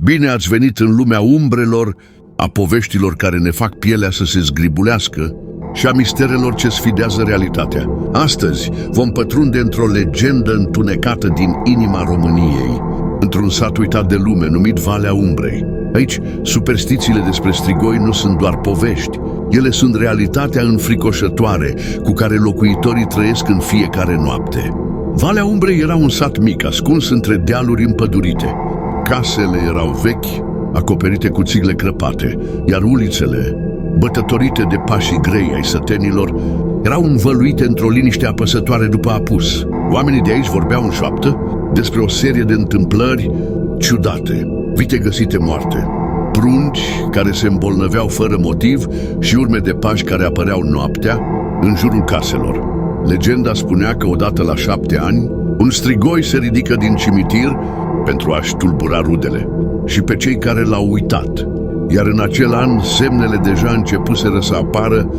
Bine ați venit în lumea umbrelor, a poveștilor care ne fac pielea să se zgribulească și a misterelor ce sfidează realitatea. Astăzi vom pătrunde într-o legendă întunecată din inima României, într-un sat uitat de lume numit Valea Umbrei. Aici, superstițiile despre strigoi nu sunt doar povești, ele sunt realitatea înfricoșătoare cu care locuitorii trăiesc în fiecare noapte. Valea Umbrei era un sat mic, ascuns între dealuri împădurite. Casele erau vechi, acoperite cu țigle crăpate, iar ulițele, bătătorite de pașii grei ai sătenilor, erau învăluite într-o liniște apăsătoare după apus. Oamenii de aici vorbeau în șoaptă despre o serie de întâmplări ciudate, vite găsite moarte, prunci care se îmbolnăveau fără motiv și urme de pași care apăreau noaptea în jurul caselor. Legenda spunea că odată la 7 ani, un strigoi se ridică din cimitir pentru a-și tulbura rudele și pe cei care l-au uitat. Iar în acel an, semnele deja începuseră să apară.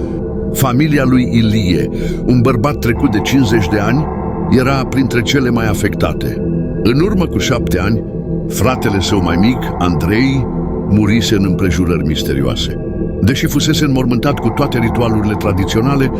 Familia lui Ilie, un bărbat trecut de 50 de ani, era printre cele mai afectate. În urmă cu 7 ani, fratele său mai mic, Andrei, murise în împrejurări misterioase. Deși fusese înmormântat cu toate ritualurile tradiționale,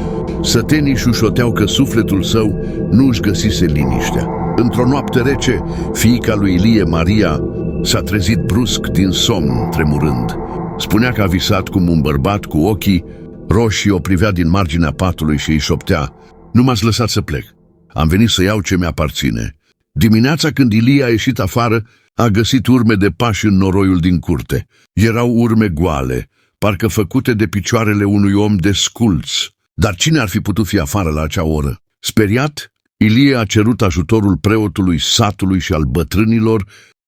sătenii șușoteau că sufletul său nu își găsise liniștea. Într-o noapte rece, fiica lui Ilie, Maria, s-a trezit brusc din somn, tremurând. Spunea că a visat cum un bărbat cu ochii roșii o privea din marginea patului și îi șoptea: "Nu m-ați lăsat să plec. Am venit să iau ce mi-aparține." Dimineața, când Ilie a ieșit afară, a găsit urme de pași în noroiul din curte. Erau urme goale, parcă făcute de picioarele unui om desculț. Dar cine ar fi putut fi afară la acea oră? Speriat, Ilie a cerut ajutorul preotului satului și al bătrânilor,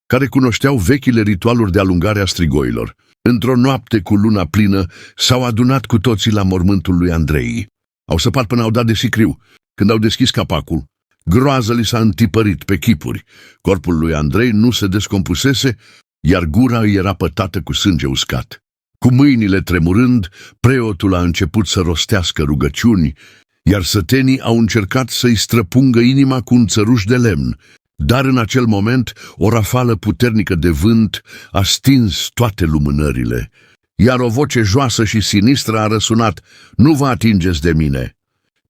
care cunoșteau vechile ritualuri de alungare a strigoilor. Într-o noapte cu luna plină, s-au adunat cu toții la mormântul lui Andrei. Au săpat până au dat de sicriu. Când au deschis capacul, groază li s-a întipărit pe chipuri. Corpul lui Andrei nu se descompusese, iar gura îi era pătată cu sânge uscat. Cu mâinile tremurând, preotul a început să rostească rugăciuni, iar sătenii au încercat să-i străpungă inima cu un țăruș de lemn. Dar în acel moment, o rafală puternică de vânt a stins toate lumânările, iar o voce joasă și sinistră a răsunat: "Nu vă atingeți de mine!"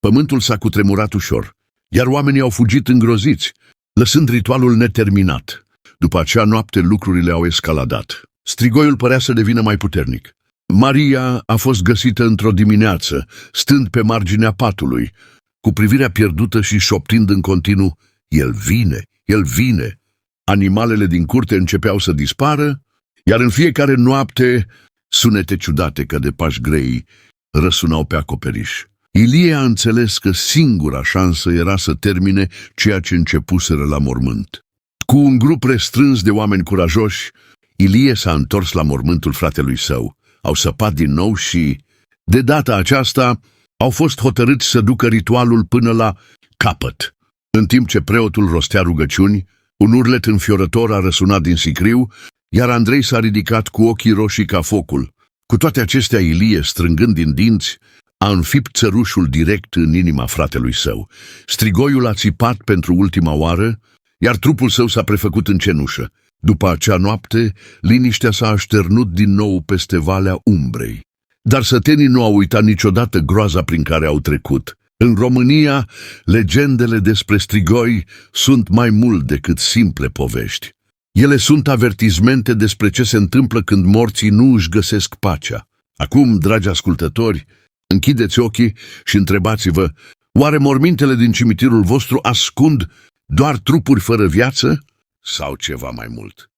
Pământul s-a cutremurat ușor, iar oamenii au fugit îngroziți, lăsând ritualul neterminat. După acea noapte, lucrurile au escaladat. Strigoiul părea să devină mai puternic. Maria a fost găsită într-o dimineață, stând pe marginea patului, cu privirea pierdută și șoptind în continuu: "El vine! El vine!" Animalele din curte începeau să dispară, iar în fiecare noapte sunete ciudate ca de pași grei răsunau pe acoperiș. Ilie a înțeles că singura șansă era să termine ceea ce începuseră la mormânt. Cu un grup restrâns de oameni curajoși, Ilie s-a întors la mormântul fratelui său. Au săpat din nou și, de data aceasta, au fost hotărâți să ducă ritualul până la capăt. În timp ce preotul rostea rugăciuni, un urlet înfiorător a răsunat din sicriu, iar Andrei s-a ridicat cu ochii roșii ca focul. Cu toate acestea, Ilie, strângând din dinți, a înfipt țărușul direct în inima fratelui său. Strigoiul a țipat pentru ultima oară, iar trupul său s-a prefăcut în cenușă. După acea noapte, liniștea s-a așternut din nou peste Valea Umbrei. Dar sătenii nu au uitat niciodată groaza prin care au trecut. În România, legendele despre strigoi sunt mai mult decât simple povești. Ele sunt avertismente despre ce se întâmplă când morții nu își găsesc pacea. Acum, dragi ascultători, închideți ochii și întrebați-vă: oare mormintele din cimitirul vostru ascund doar trupuri fără viață sau ceva mai mult?